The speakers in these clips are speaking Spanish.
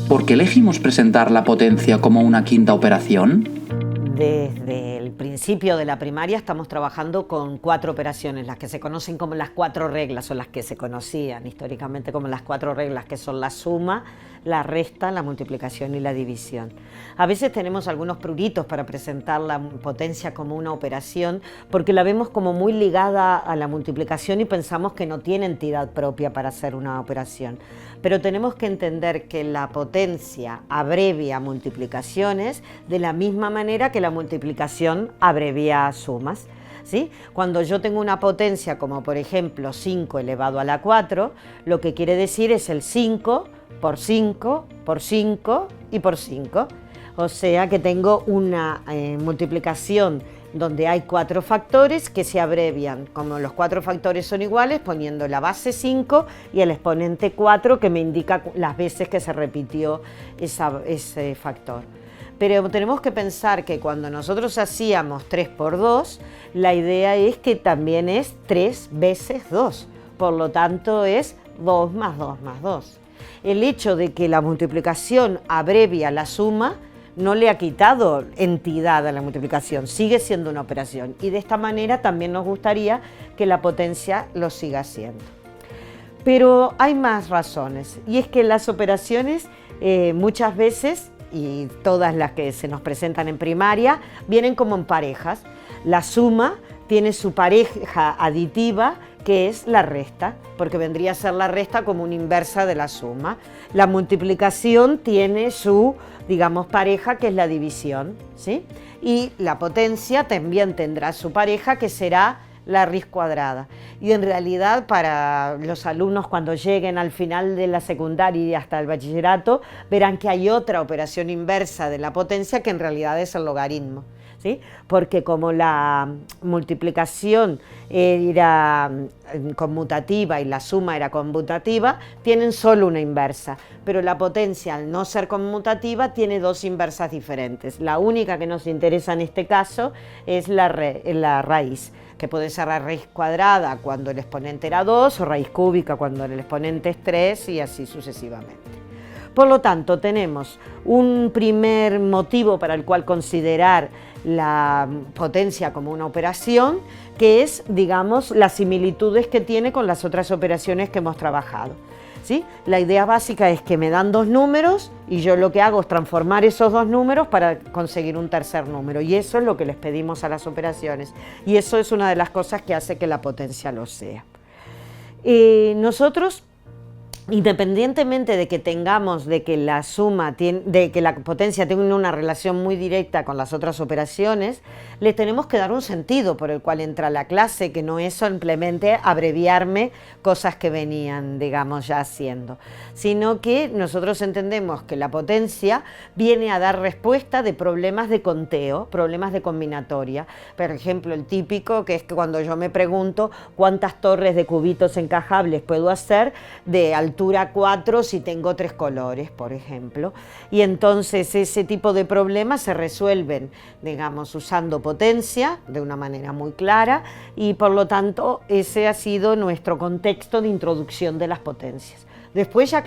¿Por qué elegimos presentar la potencia como una quinta operación? Desde el principio de la primaria estamos trabajando con 4 operaciones, las que se conocen como las 4 reglas, o las que se conocían históricamente como las 4 reglas, que son la suma, la resta, la multiplicación y la división. A veces tenemos algunos pruritos para presentar la potencia como una operación, porque la vemos como muy ligada a la multiplicación y pensamos que no tiene entidad propia para hacer una operación. Pero tenemos que entender que la potencia abrevia multiplicaciones de la misma manera que la multiplicación abrevia sumas, ¿sí? Cuando yo tengo una potencia como por ejemplo 5 elevado a la 4, lo que quiere decir es el 5 por 5 por 5 y por 5. O sea que tengo una multiplicación donde hay 4 factores que se abrevian, como los 4 factores son iguales, poniendo la base 5 y el exponente 4, que me indica las veces que se repitió ese factor. Pero tenemos que pensar que cuando nosotros hacíamos 3 por 2, la idea es que también es 3 veces 2, por lo tanto es 2 más 2 más 2. El hecho de que la multiplicación abrevia la suma no le ha quitado entidad a la multiplicación, sigue siendo una operación, y de esta manera también nos gustaría que la potencia lo siga siendo. Pero hay más razones, y es que las operaciones muchas veces, y todas las que se nos presentan en primaria, vienen como en parejas. La suma tiene su pareja aditiva, que es la resta, porque vendría a ser la resta como una inversa de la suma. La multiplicación tiene su, digamos, pareja, que es la división, ¿sí? Y la potencia también tendrá su pareja, que será la raíz cuadrada. Y en realidad para los alumnos, cuando lleguen al final de la secundaria y hasta el bachillerato, verán que hay otra operación inversa de la potencia, que en realidad es el logaritmo, ¿sí? Porque como la multiplicación era conmutativa y la suma era conmutativa, tienen solo una inversa, pero la potencia, al no ser conmutativa, tiene 2 inversas diferentes. La única que nos interesa en este caso es la raíz, que puede ser la raíz cuadrada cuando el exponente era 2, o raíz cúbica cuando el exponente es 3, y así sucesivamente. Por lo tanto, tenemos un primer motivo para el cual considerar la potencia como una operación, que es, digamos, las similitudes que tiene con las otras operaciones que hemos trabajado, ¿sí? La idea básica es que me dan 2 números y yo lo que hago es transformar esos 2 números para conseguir un tercer número, y eso es lo que les pedimos a las operaciones, y eso es una de las cosas que hace que la potencia lo sea. Nosotros, independientemente de que tengamos, de que la potencia tenga una relación muy directa con las otras operaciones, le tenemos que dar un sentido por el cual entra la clase, que no es simplemente abreviarme cosas que venían, digamos, ya haciendo, sino que nosotros entendemos que la potencia viene a dar respuesta de problemas de conteo, problemas de combinatoria. Por ejemplo, el típico, que es que cuando yo me pregunto cuántas torres de cubitos encajables puedo hacer de altura 4 si tengo 3 colores, por ejemplo. Y entonces ese tipo de problemas se resuelven, digamos, usando potencia de una manera muy clara, y por lo tanto ese ha sido nuestro contexto de introducción de las potencias. Después ya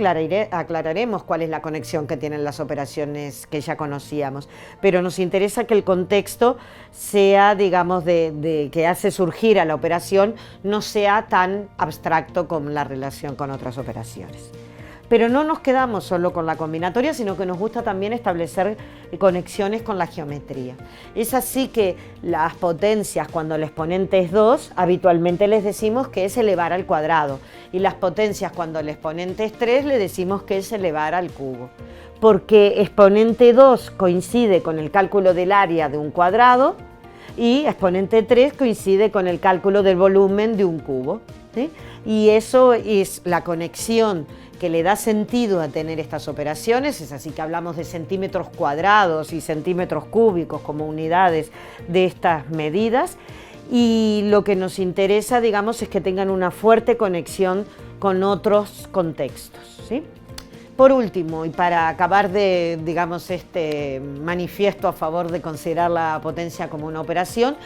aclararemos cuál es la conexión que tienen las operaciones que ya conocíamos, pero nos interesa que el contexto sea, digamos, que hace surgir a la operación, no sea tan abstracto como la relación con otras operaciones. Pero no nos quedamos solo con la combinatoria, sino que nos gusta también establecer conexiones con la geometría. Es así que las potencias, cuando el exponente es 2, habitualmente les decimos que es elevar al cuadrado, y las potencias, cuando el exponente es 3, le decimos que es elevar al cubo, porque exponente 2 coincide con el cálculo del área de un cuadrado, y exponente 3 coincide con el cálculo del volumen de un cubo, ¿sí? Y eso es la conexión que le da sentido a tener estas operaciones. Es así que hablamos de centímetros cuadrados y centímetros cúbicos como unidades de estas medidas, y lo que nos interesa, digamos, es que tengan una fuerte conexión con otros contextos, ¿sí? Por último, y para acabar de, digamos, este manifiesto a favor de considerar la potencia como una operación,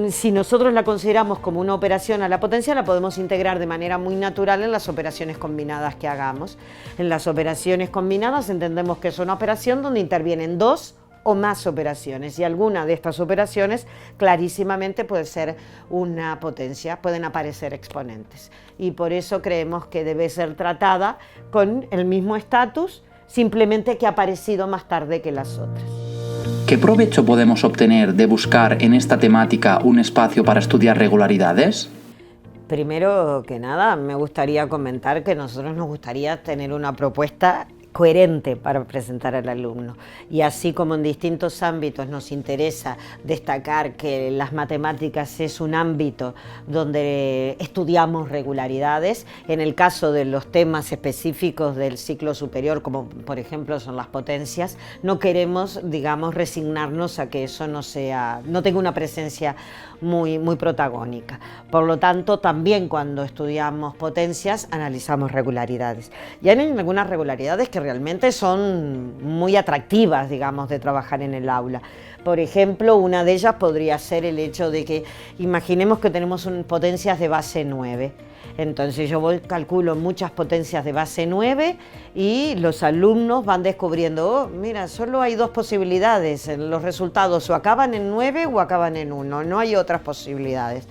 si nosotros la consideramos como una operación a la potencia, la podemos integrar de manera muy natural en las operaciones combinadas que hagamos. En las operaciones combinadas entendemos que es una operación donde intervienen dos o más operaciones, y alguna de estas operaciones clarísimamente puede ser una potencia, pueden aparecer exponentes, y por eso creemos que debe ser tratada con el mismo estatus, simplemente que ha aparecido más tarde que las otras. ¿Qué provecho podemos obtener de buscar en esta temática un espacio para estudiar regularidades? Primero que nada, me gustaría comentar que a nosotros nos gustaría tener una propuesta coherente para presentar al alumno, y así como en distintos ámbitos nos interesa destacar que las matemáticas es un ámbito donde estudiamos regularidades, en el caso de los temas específicos del ciclo superior, como por ejemplo son las potencias, no queremos, digamos, resignarnos a que eso no tenga una presencia muy protagónica. Por lo tanto, también cuando estudiamos potencias analizamos regularidades, y hay algunas regularidades que realmente son muy atractivas, digamos, de trabajar en el aula. Por ejemplo, una de ellas podría ser el hecho de que imaginemos que tenemos potencias de base 9. Entonces yo calculo muchas potencias de base 9 y los alumnos van descubriendo, oh, mira, solo hay dos posibilidades, los resultados o acaban en 9 o acaban en 1, no hay otras posibilidades.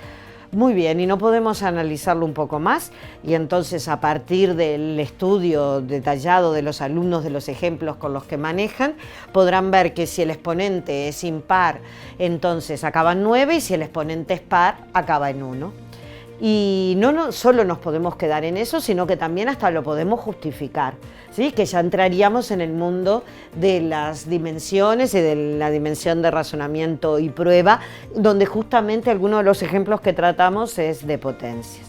Muy bien, y no podemos analizarlo un poco más, y entonces a partir del estudio detallado de los alumnos, de los ejemplos con los que manejan, podrán ver que si el exponente es impar, entonces acaba en 9, y si el exponente es par, acaba en 1. Y no solo nos podemos quedar en eso, sino que también hasta lo podemos justificar, ¿sí? Que ya entraríamos en el mundo de las dimensiones y de la dimensión de razonamiento y prueba, donde justamente algunos de los ejemplos que tratamos es de potencias.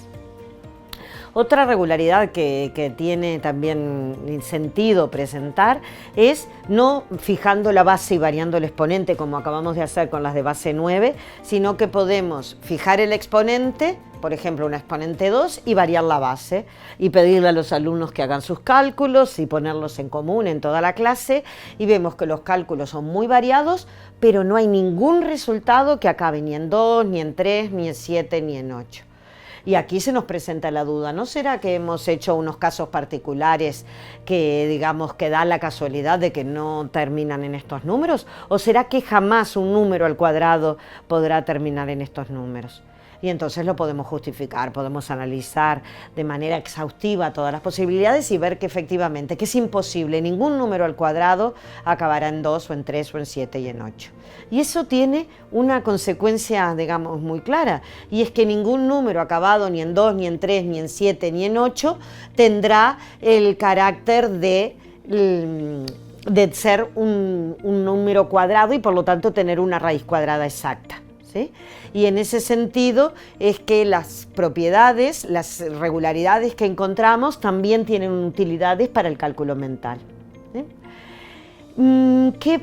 Otra regularidad que tiene también sentido presentar es no fijando la base y variando el exponente como acabamos de hacer con las de base 9, sino que podemos fijar el exponente, por ejemplo un exponente 2, y variar la base y pedirle a los alumnos que hagan sus cálculos y ponerlos en común en toda la clase, y vemos que los cálculos son muy variados, pero no hay ningún resultado que acabe ni en 2, ni en 3, ni en 7, ni en 8. Y aquí se nos presenta la duda, ¿no será que hemos hecho unos casos particulares que, digamos, que da la casualidad de que no terminan en estos números? ¿O será que jamás un número al cuadrado podrá terminar en estos números? Y entonces lo podemos justificar, podemos analizar de manera exhaustiva todas las posibilidades y ver que efectivamente que es imposible, ningún número al cuadrado acabará en 2 o en 3 o en 7 y en 8. Y eso tiene una consecuencia, digamos, muy clara, y es que ningún número acabado ni en 2, ni en 3, ni en 7, ni en 8 tendrá el carácter de ser un número cuadrado y por lo tanto tener una raíz cuadrada exacta. ¿Sí? Y en ese sentido es que las propiedades, las regularidades que encontramos también tienen utilidades para el cálculo mental. ¿Sí? Que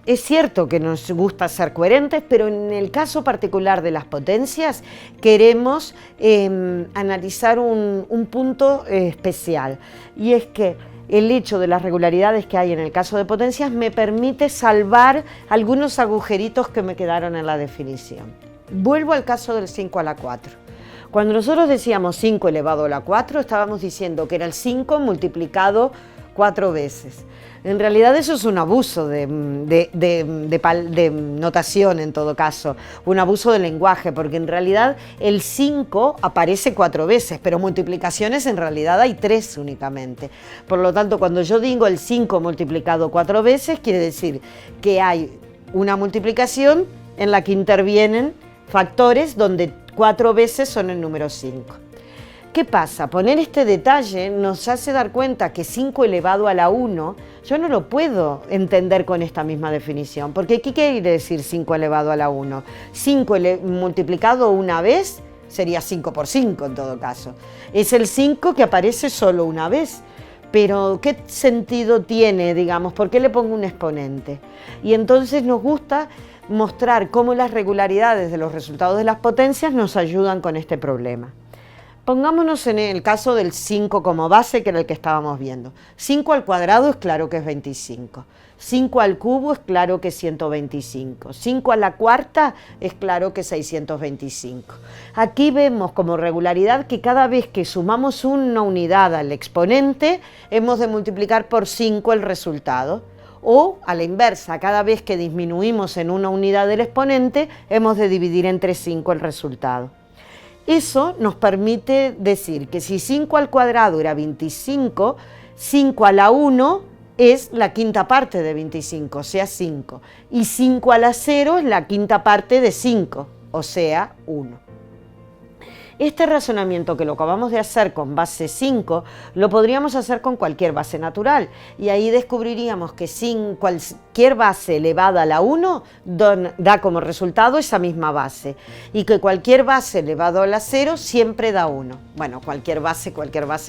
es cierto que nos gusta ser coherentes, pero en el caso particular de las potencias queremos analizar un punto especial, y es que el hecho de las regularidades que hay en el caso de potencias me permite salvar algunos agujeritos que me quedaron en la definición. Vuelvo al caso del 5 a la 4. Cuando nosotros decíamos 5 elevado a la 4, estábamos diciendo que era el 5 multiplicado 4 veces. En realidad eso es un abuso de notación en todo caso, un abuso de lenguaje, porque en realidad el 5 aparece 4 veces, pero multiplicaciones en realidad hay 3 únicamente. Por lo tanto, cuando yo digo el 5 multiplicado 4 veces, quiere decir que hay una multiplicación en la que intervienen factores donde 4 veces son el número 5. ¿Qué pasa? Poner este detalle nos hace dar cuenta que 5 elevado a la 1 yo no lo puedo entender con esta misma definición, porque ¿qué quiere decir 5 elevado a la 1? 5 multiplicado una vez sería 5 por 5 en todo caso. Es el 5 que aparece solo una vez. Pero ¿qué sentido tiene, digamos? ¿Por qué le pongo un exponente? Y entonces nos gusta mostrar cómo las regularidades de los resultados de las potencias nos ayudan con este problema. Pongámonos en el caso del 5 como base, que era el que estábamos viendo. 5 al cuadrado es claro que es 25. 5 al cubo es claro que es 125. 5 a la cuarta es claro que es 625. Aquí vemos como regularidad que cada vez que sumamos una unidad al exponente, hemos de multiplicar por 5 el resultado. O a la inversa, cada vez que disminuimos en una unidad del exponente, hemos de dividir entre 5 el resultado. Eso nos permite decir que si 5 al cuadrado era 25, 5 a la 1 es la quinta parte de 25, o sea 5. Y 5 a la 0 es la quinta parte de 5, o sea 1. Este razonamiento que lo acabamos de hacer con base 5, lo podríamos hacer con cualquier base natural. Y ahí descubriríamos que cualquier base elevada a la 1 da como resultado esa misma base. Y que cualquier base elevado a la 0 siempre da 1. Bueno, cualquier base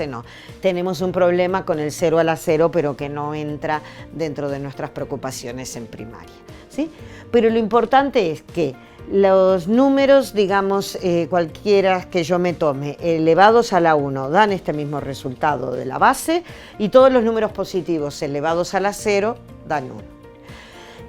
no. Tenemos un problema con el 0 a la 0, pero que no entra dentro de nuestras preocupaciones en primaria, ¿sí? Pero lo importante es que los números, digamos, cualquiera que yo me tome, elevados a la 1, dan este mismo resultado de la base, y todos los números positivos elevados a la 0 dan 1.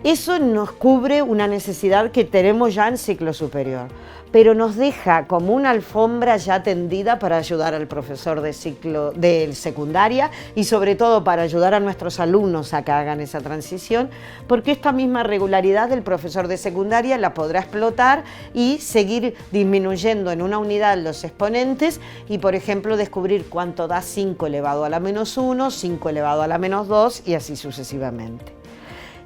Eso nos cubre una necesidad que tenemos ya en ciclo superior, pero nos deja como una alfombra ya tendida para ayudar al profesor de secundaria y sobre todo para ayudar a nuestros alumnos a que hagan esa transición, porque esta misma regularidad del profesor de secundaria la podrá explotar y seguir disminuyendo en una unidad los exponentes y, por ejemplo, descubrir cuánto da 5 elevado a la menos 1, 5 elevado a la menos 2 y así sucesivamente.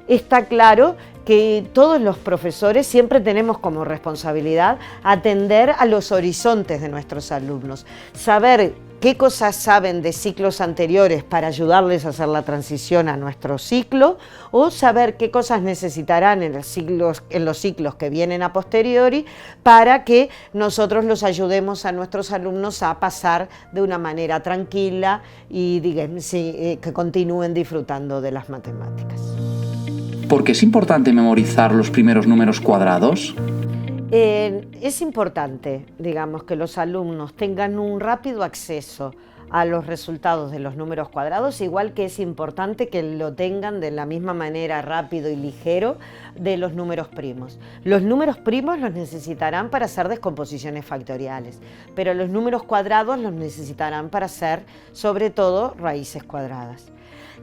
Está claro que todos los profesores siempre tenemos como responsabilidad atender a los horizontes de nuestros alumnos, saber qué cosas saben de ciclos anteriores para ayudarles a hacer la transición a nuestro ciclo, o saber qué cosas necesitarán en los ciclos que vienen a posteriori para que nosotros los ayudemos a nuestros alumnos a pasar de una manera tranquila y digamos, que continúen disfrutando de las matemáticas. ¿Por qué es importante memorizar los primeros números cuadrados? Es importante, digamos, que los alumnos tengan un rápido acceso a los resultados de los números cuadrados, igual que es importante que lo tengan de la misma manera rápido y ligero de los números primos. Los números primos los necesitarán para hacer descomposiciones factoriales, pero los números cuadrados los necesitarán para hacer, sobre todo, raíces cuadradas.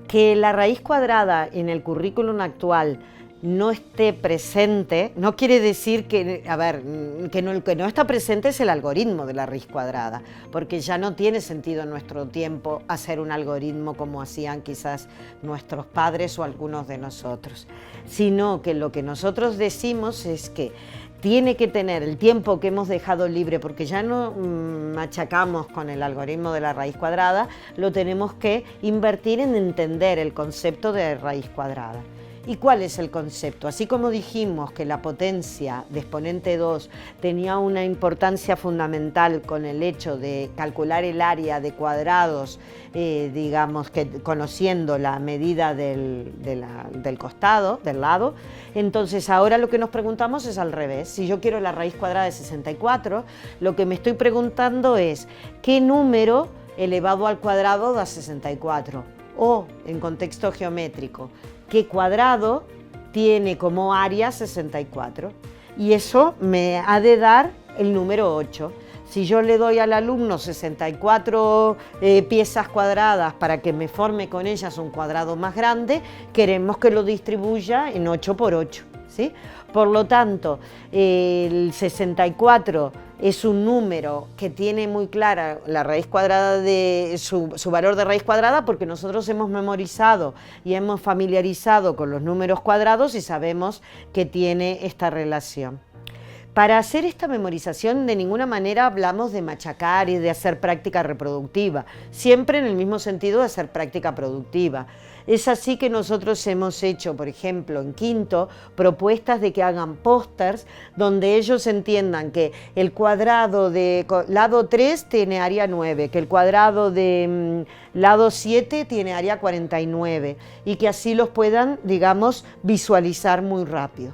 Que la raíz cuadrada en el currículum actual no esté presente, no quiere decir que, el que no está presente es el algoritmo de la raíz cuadrada, porque ya no tiene sentido en nuestro tiempo hacer un algoritmo como hacían quizás nuestros padres o algunos de nosotros, sino que lo que nosotros decimos es que tiene que tener el tiempo que hemos dejado libre, porque ya no machacamos con el algoritmo de la raíz cuadrada, lo tenemos que invertir en entender el concepto de raíz cuadrada. ¿Y cuál es el concepto? Así como dijimos que la potencia de exponente 2 tenía una importancia fundamental con el hecho de calcular el área de cuadrados, digamos que conociendo la medida del costado, del lado, entonces ahora lo que nos preguntamos es al revés. Si yo quiero la raíz cuadrada de 64, lo que me estoy preguntando es ¿qué número elevado al cuadrado da 64? O, en contexto geométrico, ¿qué cuadrado tiene como área 64? Y eso me ha de dar el número 8. Si yo le doy al alumno 64 piezas cuadradas para que me forme con ellas un cuadrado más grande, queremos que lo distribuya en 8 por 8, ¿sí? Por lo tanto, el 64 es un número que tiene muy clara la raíz cuadrada de su valor de raíz cuadrada, porque nosotros hemos memorizado y hemos familiarizado con los números cuadrados y sabemos que tiene esta relación. Para hacer esta memorización de ninguna manera hablamos de machacar y de hacer práctica reproductiva, siempre en el mismo sentido de hacer práctica productiva. Es así que nosotros hemos hecho, por ejemplo, en quinto, propuestas de que hagan pósters donde ellos entiendan que el cuadrado de lado 3 tiene área 9, que el cuadrado de lado 7 tiene área 49 y que así los puedan, digamos, visualizar muy rápido.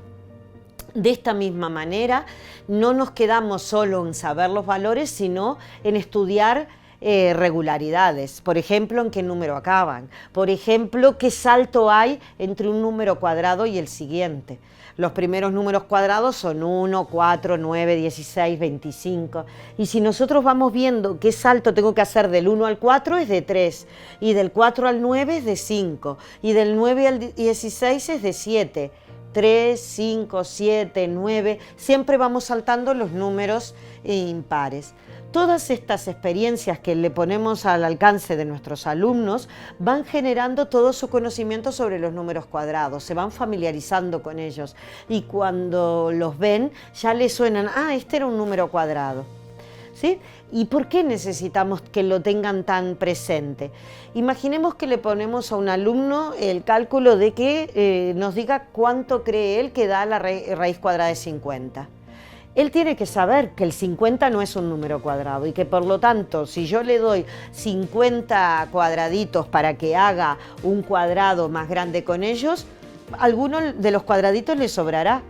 De esta misma manera, no nos quedamos solo en saber los valores, sino en estudiar regularidades. Por ejemplo, en qué número acaban. Por ejemplo, qué salto hay entre un número cuadrado y el siguiente. Los primeros números cuadrados son 1, 4, 9, 16, 25. Y si nosotros vamos viendo qué salto tengo que hacer del 1 al 4 es de 3, y del 4 al 9 es de 5, y del 9 al 16 es de 7. 3, 5, 7, 9, siempre vamos saltando los números impares. Todas estas experiencias que le ponemos al alcance de nuestros alumnos van generando todo su conocimiento sobre los números cuadrados, se van familiarizando con ellos y cuando los ven ya les suenan, ah, este era un número cuadrado. ¿Sí? ¿Y por qué necesitamos que lo tengan tan presente? Imaginemos que le ponemos a un alumno el cálculo de que nos diga cuánto cree él que da la raíz cuadrada de 50. Él tiene que saber que el 50 no es un número cuadrado y que por lo tanto si yo le doy 50 cuadraditos para que haga un cuadrado más grande con ellos, alguno de los cuadraditos le sobrará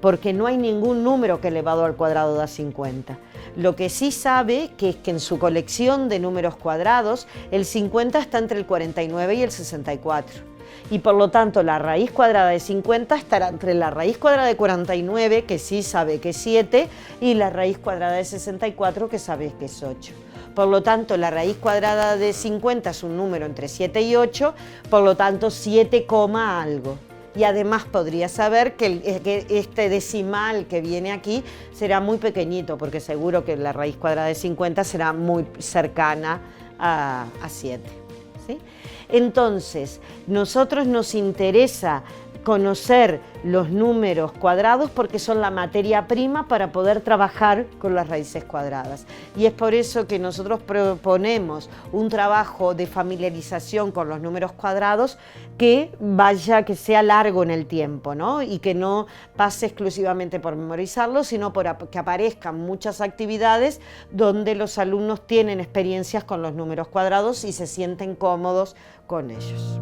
porque no hay ningún número que elevado al cuadrado da 50. Lo que sí sabe que es que en su colección de números cuadrados el 50 está entre el 49 y el 64. Y por lo tanto la raíz cuadrada de 50 estará entre la raíz cuadrada de 49, que sí sabe que es 7, y la raíz cuadrada de 64, que sabe que es 8. Por lo tanto, la raíz cuadrada de 50 es un número entre 7 y 8, por lo tanto 7, algo. Y además podría saber que este decimal que viene aquí será muy pequeñito, porque seguro que la raíz cuadrada de 50 será muy cercana a 7. ¿Sí? Entonces, nosotros nos interesa conocer los números cuadrados porque son la materia prima para poder trabajar con las raíces cuadradas. Y es por eso que nosotros proponemos un trabajo de familiarización con los números cuadrados que sea largo en el tiempo, ¿no? Y que no pase exclusivamente por memorizarlos, sino por que aparezcan muchas actividades donde los alumnos tienen experiencias con los números cuadrados y se sienten cómodos con ellos.